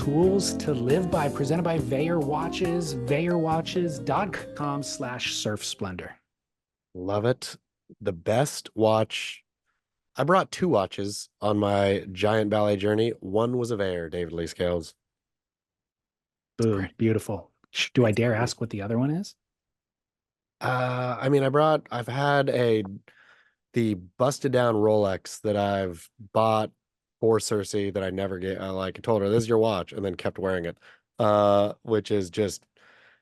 Tools to Live By, presented by Veyer Watches, veyerwatches.com/surfsplendor. Love it. The best watch. I brought two watches on my giant ballet journey. One was a Veyer, David Lee Scales. It's Boom, pretty. beautiful. Do I It's dare pretty. ask what the other one is? I've had the busted down Rolex that I've bought for Cersei that I never get. I like told her this is your watch and then kept wearing it. Which is just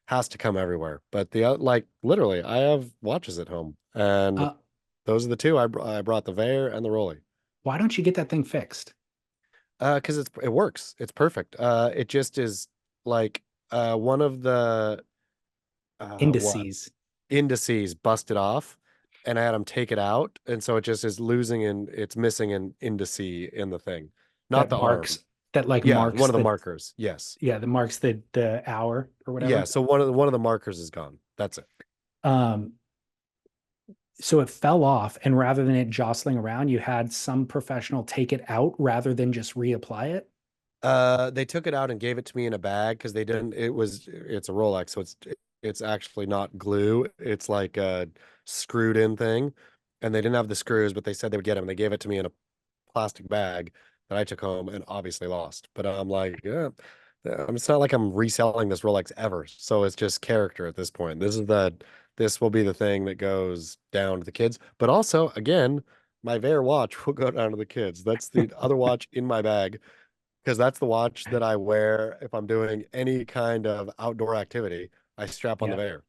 has to come everywhere. But like literally, I have watches at home, and Uh, those are the two I brought the Veyer and the Rolly. why don't you get that thing fixed? Because it works. It's perfect. It just is like one of the what Indices indices busted off, and I had them take it out, and so it just is losing and it's missing an indice in the thing, not that the arm. marks that like Yeah, one marks of the the markers. Yes. yeah, the marks the hour or Yeah. whatever. So one of the markers is gone. That's it. Um, so it fell off, and rather than it jostling around, you had some professional take it out rather than just reapply it. They took it out and gave it to me in a bag because they didn't. It's a Rolex, so it's actually not glue. It's like a screwed in thing, and they didn't have the screws, but they said they would get them. They gave it to me in a plastic bag that I took home and obviously lost. But I'm like, yeah, it's not like I'm reselling this Rolex ever. So it's just character at this point. This will be the thing that goes down to the kids. But also, again, my Veyer watch will go down to the kids. That's the other watch in my bag because that's the watch that I wear if I'm doing any kind of outdoor activity. I strap on the Yeah, Veyer.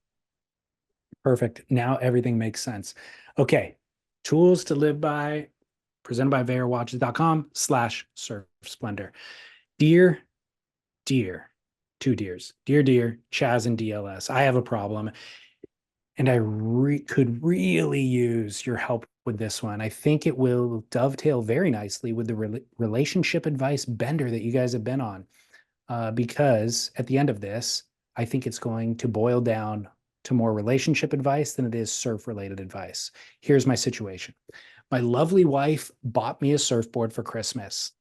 perfect. Now everything makes sense. Okay, tools to live by, presented by VeyerWatches.com/surfsplendor. Dear, dear, two dears, dear, Chaz and DLS. I have a problem, and I could really use your help with this one. I think it will dovetail very nicely with the relationship advice bender that you guys have been on. Because at the end of this, I think it's going to boil down to more relationship advice than it is surf related advice. Here's my situation. My lovely wife bought me a surfboard for Christmas.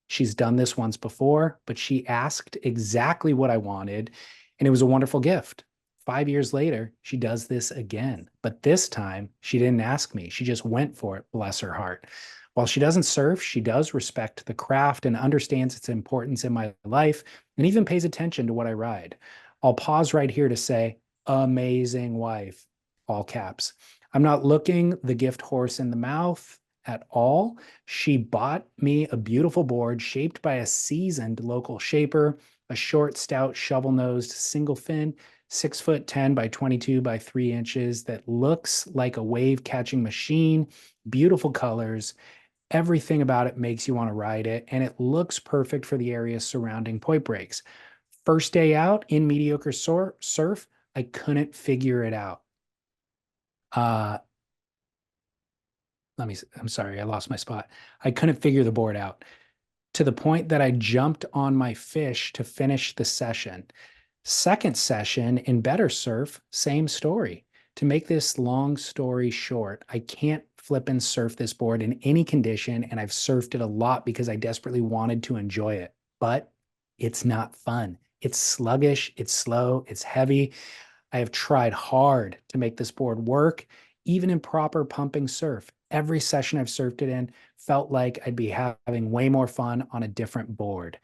She's done this once before, but she asked exactly what I wanted, and it was a wonderful gift. 5 years later, she does this again, but this time she didn't ask me. She just went for it, bless her heart. While she doesn't surf, she does respect the craft and understands its importance in my life and even pays attention to what I ride. I'll pause right here to say, amazing wife, all caps. I'm not looking the gift horse in the mouth at all. She bought me a beautiful board shaped by a seasoned local shaper, a short, stout, shovel nosed single fin, 6 foot 10 by 22 by 3 inches that looks like a wave catching machine, beautiful colors. Everything about it makes you want to ride it, and it looks perfect for the areas surrounding point breaks. First day out in mediocre surf, I couldn't figure it out. Uh, I'm sorry, I lost my spot. I couldn't figure the board out to the point that I jumped on my fish to finish the session. Second session in better surf, same story. To make this long story short, I can't flip and surf this board in any condition, and I've surfed it a lot because I desperately wanted to enjoy it, but it's not fun. It's sluggish, it's slow, it's heavy. I have tried hard to make this board work, even in proper pumping surf. Every session I've surfed it in felt like I'd be having way more fun on a different board.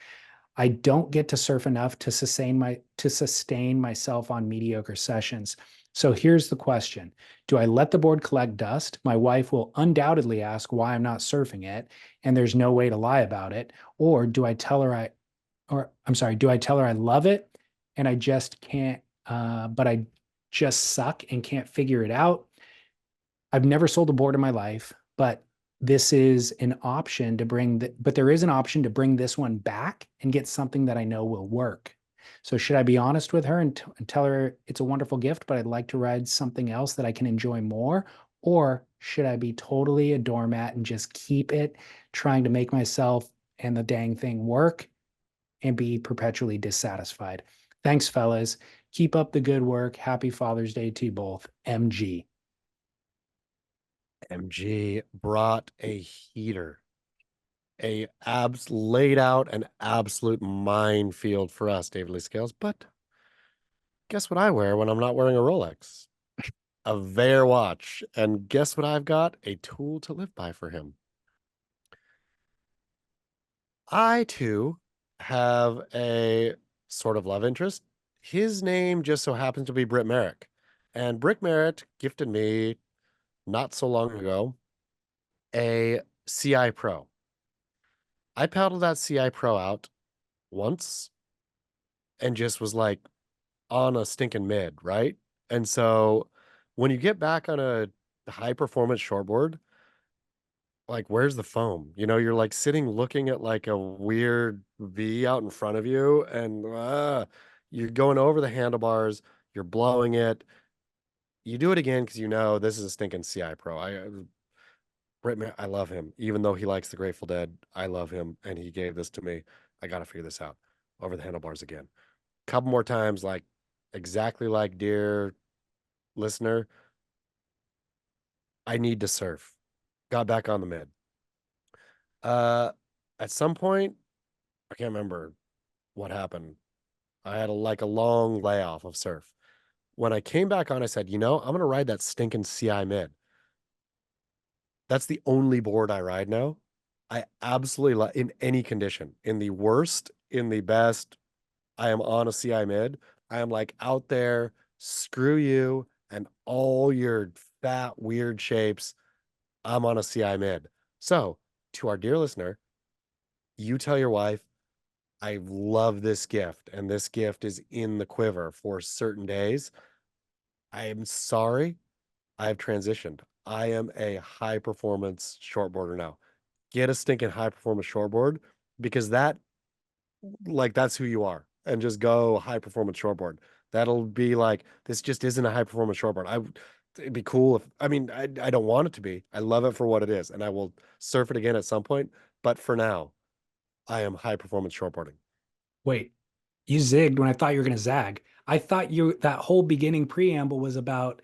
I don't get to surf enough to sustain myself on mediocre sessions. So here's the question. Do I let the board collect dust? My wife will undoubtedly ask why I'm not surfing it, and there's no way to lie about it. Or do I tell her do I tell her I love it and I just can't, but I just suck and can't figure it out? I've never sold a board in my life, but this is an option to but there is an option to bring this one back and get something that I know will work. So should I be honest with her and tell her it's a wonderful gift, but I'd like to ride something else that I can enjoy more? Or should I be totally a doormat and just keep it, trying to make myself and the dang thing work and be perpetually dissatisfied? Thanks, fellas. Keep up the good work. Happy Father's Day to you both. MG. MG brought a heater. laid out an absolute minefield for us, David Lee Scales. But guess what I wear when I'm not wearing a Rolex? A Vair watch. And guess what I've got? A tool to live by for him. I too have a sort of love interest. His name just so happens to be Britt Merrick. And Britt Merritt gifted me not so long ago a CI Pro. I paddled that CI Pro out once and just was like on a stinking mid, right? And so when you get back on a high performance shortboard, like where's the foam? You know, you're like sitting looking at like a weird V out in front of you, and you're going over the handlebars, you're blowing it. You do it again because you know this is a stinking CI Pro. I love him, even though he likes the Grateful Dead. I love him, and he gave this to me. I got to figure this out. Over the handlebars again. Couple more times, like exactly like dear listener, I need to surf. Got back on the mid. Uh, at some point, I can't remember what happened. I had like a long layoff of surf. When I came back on, I said, you know, I'm gonna ride that stinking CI mid. That's the only board I ride now. I absolutely love in any condition, in the worst, in the best. I am on a CI mid. I am like out there, screw you and all your fat, weird shapes. I'm on a CI mid. So, to our dear listener, you tell your wife, I love this gift, and this gift is in the quiver for certain days. I am sorry, I have transitioned. I am a high performance shortboarder now. Get a stinking high performance shortboard because that's who you are. And just go high performance shortboard. That'll be like, this just isn't a high performance shortboard. It'd be cool if, I mean, I don't want it to be. I love it for what it is, and I will surf it again at some point. But for now, I am high performance shortboarding. Wait, you zigged when I thought you were going to zag. I thought that whole beginning preamble was about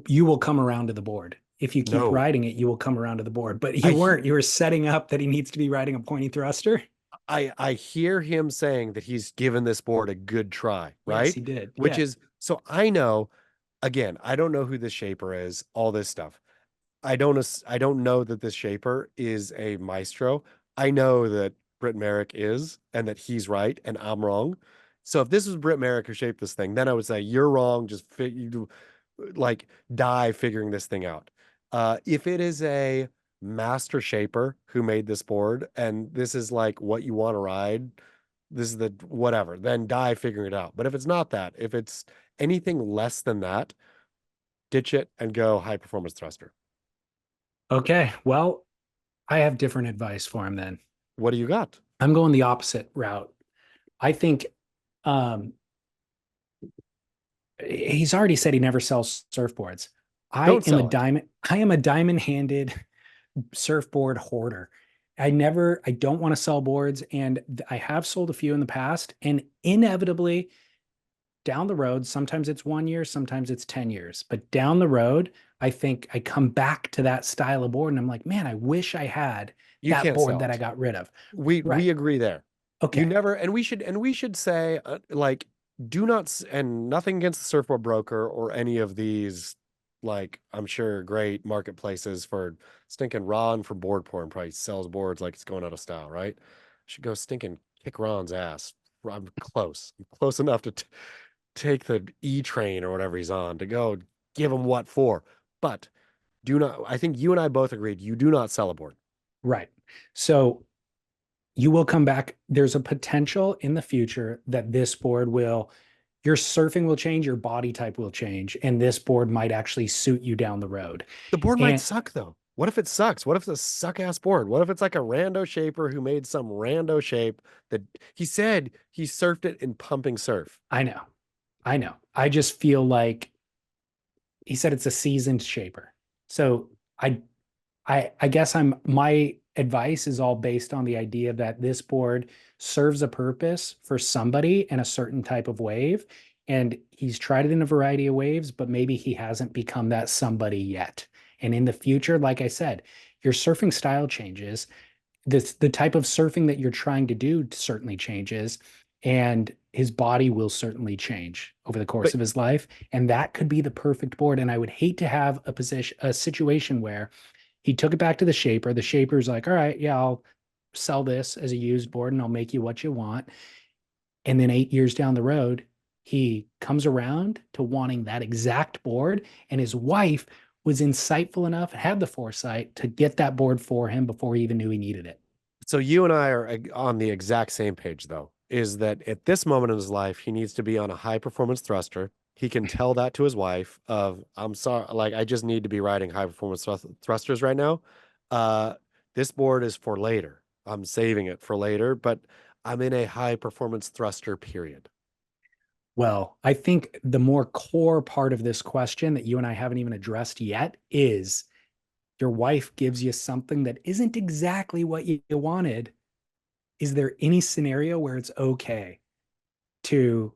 you will come around to the board. If you keep No, riding it, you will come around to the board. But I you he- weren't. You were setting up that he needs to be riding a pointy thruster. I hear him saying that he's given this board a good try, Yes, right? he did. Which Yeah. is so I know, again, I don't know who this shaper is, all this stuff. I don't know that this shaper is a maestro. I know that Britt Merrick is, and that he's right and I'm wrong. So if this was Britt Merrick who shaped this thing, then I would say you're wrong. You like die figuring this thing out. If it is a master shaper who made this board and this is like what you want to ride, this is the whatever, then die figuring it out. But if it's not that, if it's anything less than that, ditch it and go high performance thruster. Okay. Well, I have different advice for him then. What do you got? I'm going the opposite route. I think um, he's already said he never sells surfboards. Don't sell it. I am a diamond-handed surfboard hoarder. I don't want to sell boards, and I have sold a few in the past, and inevitably down the road, sometimes it's 1 year, sometimes it's 10 years, but down the road, I think I come back to that style of board and I'm like, man, I wish I had You that can't board sell that I it. got rid of. We Right. agree there. You Okay. never, and we should say like do not and nothing against the surfboard broker or any of these, like I'm sure great marketplaces for stinking Ron for board porn probably sells boards like it's going out of style, right? Should go stinking kick Ron's ass. I'm close. I'm close enough to take the E train or whatever he's on to go give him what for. But do not, I think you and I both agreed you do not sell a board. Right. So you will come back. There's a potential in the future that this board will, your surfing will change, your body type will change, and this board might actually suit you down the road. The board might And suck though. What if it sucks? What if it's a suck ass board? What if it's like a rando shaper who made some rando shape that he said he surfed it in pumping surf? I know, I know. I just feel like he said it's a seasoned shaper. So I guess my advice is all based on the idea that this board serves a purpose for somebody in a certain type of wave. And he's tried it in a variety of waves, but maybe he hasn't become that somebody yet. And in the future, like I said, your surfing style changes. the type of surfing that you're trying to do certainly changes, and his body will certainly change over the course But of his life. And that could be the perfect board. And I would hate to have a situation where he took it back to the shaper. The shaper's like, all right, yeah, I'll sell this as a used board and I'll make you what you want. And then 8 years down the road, he comes around to wanting that exact board. And his wife was insightful enough, had the foresight to get that board for him before he even knew he needed it. so you and I are on the exact same page, though, is that at this moment in his life, he needs to be on a high performance thruster. He can tell that to his wife of, I'm sorry, like I just need to be riding high performance thrusters right now. Uh, this board is for later. I'm saving it for later, but I'm in a high performance thruster period. Well, I think the more core part of this question that you and I haven't even addressed yet is your wife gives you something that isn't exactly what you wanted. Is there any scenario where it's okay to,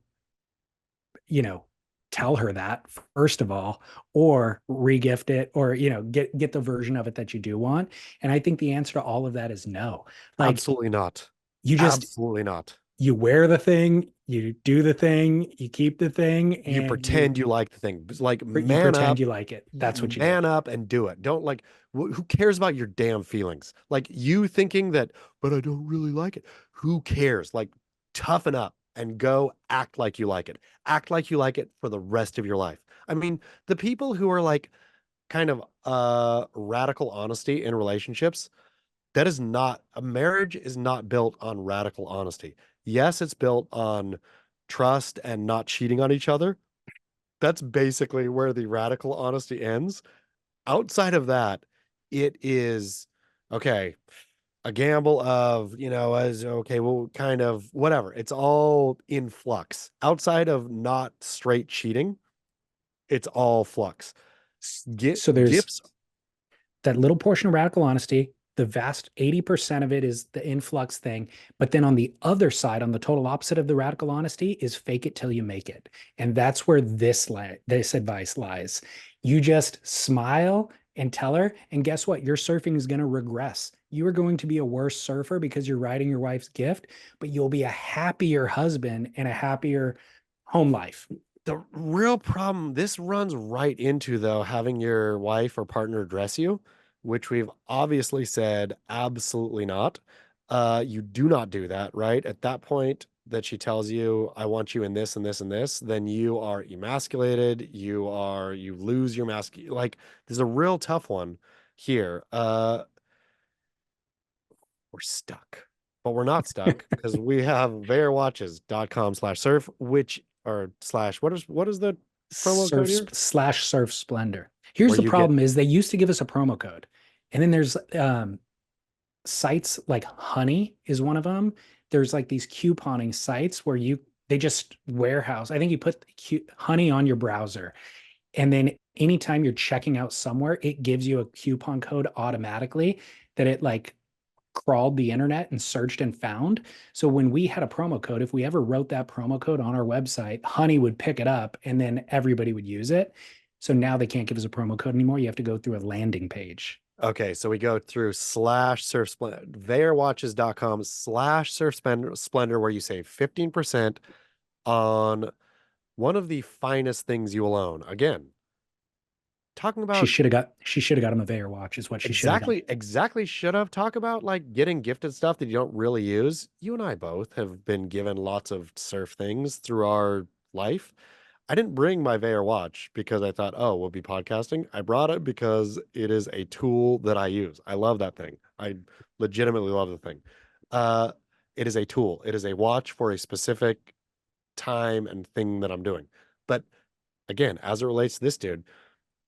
you know, tell her that first of all, or regift it, or get the version of it that you do want? And I think the answer to all of that is no. Like, Absolutely not. you just Absolutely not. you wear the thing, you do the thing, you keep the thing, You and you pretend you like the thing. Like you man pretend up, you like it. That's what you do. man up and do it. Don't like who cares about your damn feelings? Like you thinking that, but I don't really like it. Who cares? Like toughen up and go act like you like it. Act like you like it for the rest of your life. I mean, the people who are like kind of radical honesty in relationships, that is not a marriage is not built on radical honesty. Yes, it's built on trust and not cheating on each other. That's basically where the radical honesty ends. Outside of that, it is okay, a gamble of, as okay, well, kind of whatever. It's all in flux. Outside of not straight cheating, it's all flux. So there's Gifts. that little portion of radical honesty. The vast 80% of it is the influx thing. But then on the other side, on the total opposite of the radical honesty, is fake it till you make it. And that's where this advice lies. You just smile and tell her, and guess what? Your surfing is going to regress. You are going to be a worse surfer because you're riding your wife's gift, but you'll be a happier husband and a happier home life. The real problem, this runs right into, though, having your wife or partner dress you, which we've obviously said absolutely not. You do not do that, right? At that point that she tells you, I want you in this and this and this, then you are emasculated. You lose your like, there's a real tough one here. We're stuck, but we're not stuck because we have veyorwatches.com/surf, which or slash, what is the promo code here? Surf Splendor. Here's Where the you get problem is they used to give us a promo code. And then there's sites like Honey is one of them. There's like these couponing sites where they just warehouse. I think you put Honey on your browser, and then anytime you're checking out somewhere, it gives you a coupon code automatically that it like crawled the internet and searched and found. So when we had a promo code, if we ever wrote that promo code on our website, Honey would pick it up and then everybody would use it. So now they can't give us a promo code anymore. You have to go through a landing page. Okay, so we go through /surfsplendor, veyorwatches.com/surfsplendor, where you save 15% on one of the finest things you will own. Again, talking about She should have got him a Veyor watch is what she should have done. exactly should have talk about like getting gifted stuff that you don't really use. You and I both have been given lots of surf things through our life. I didn't bring my Veyor watch because I thought, oh, we'll be podcasting. I brought it because it is a tool that I use. I love that thing. I legitimately love the thing. Uh, it is a tool. It is a watch for a specific time and thing that I'm doing. But again, as it relates to this dude,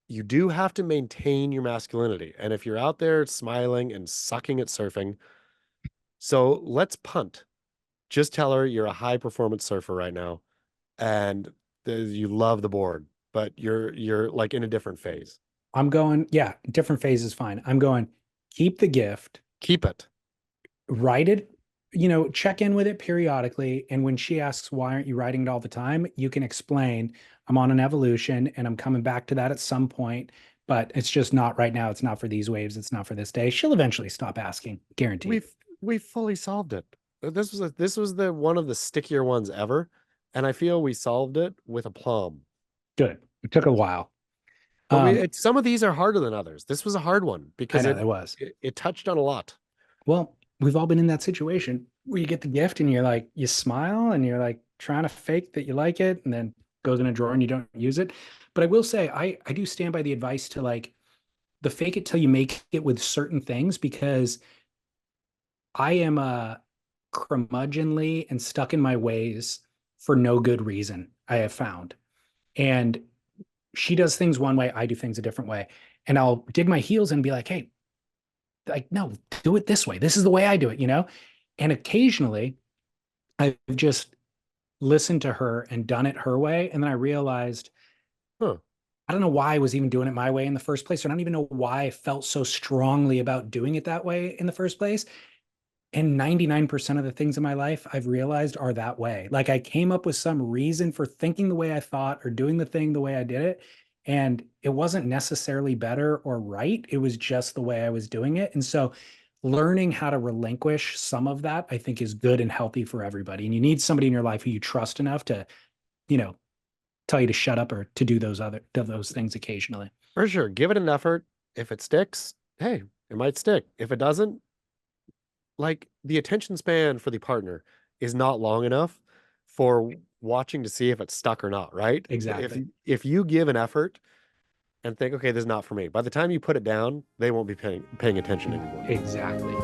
you do have to maintain your masculinity. And if you're out there smiling and sucking at surfing, so let's punt. Just tell her you're a high performance surfer right now and you love the board, but you're like in a different phase. I'm going, yeah, different phase is fine. I'm going, keep the gift, Keep it. write it, check in with it periodically. And when she asks, why aren't you writing it all the time? You can explain, I'm on an evolution and I'm coming back to that at some point. but it's just not right now. It's not for these waves. It's not for this day. She'll eventually stop asking, guaranteed. We fully solved it. This was the one of the stickier ones ever, and I feel we solved it with aplomb. Good. It took a while. But some of these are harder than others. This was a hard one I because know there was. it touched on a lot. Well, we've all been in that situation where you get the gift and you're like, you smile and you're like trying to fake that you like it, and then goes in a drawer and you don't use it. But I will say, I do stand by the advice to like the fake it till you make it with certain things, because I am curmudgeonly and stuck in my ways for no good reason, I have found. And she does things one way, I do things a different way. And I'll dig my heels and be like, hey, like, no, do it this way. This is the way I do it, you know? And occasionally I've just listened to her and done it her way. And then I realized, Huh. I don't know why I was even doing it my way in the first place. I don't even know why I felt so strongly about doing it that way in the first place. And 99% of the things in my life I've realized are that way. Like I came up with some reason for thinking the way I thought or doing the thing the way I did it. And it wasn't necessarily better or right. It was just the way I was doing it. And so learning how to relinquish some of that, I think, is good and healthy for everybody. And you need somebody in your life who you trust enough to, you know, tell you to shut up or to do those things occasionally. For sure. Give it an effort. If it sticks, hey, it might stick. If it doesn't, like the attention span for the partner is not long enough for watching to see if it's stuck or not, right? Exactly. If you give an effort and think, okay, this is not for me, by the time you put it down, they won't be paying attention anymore. Exactly.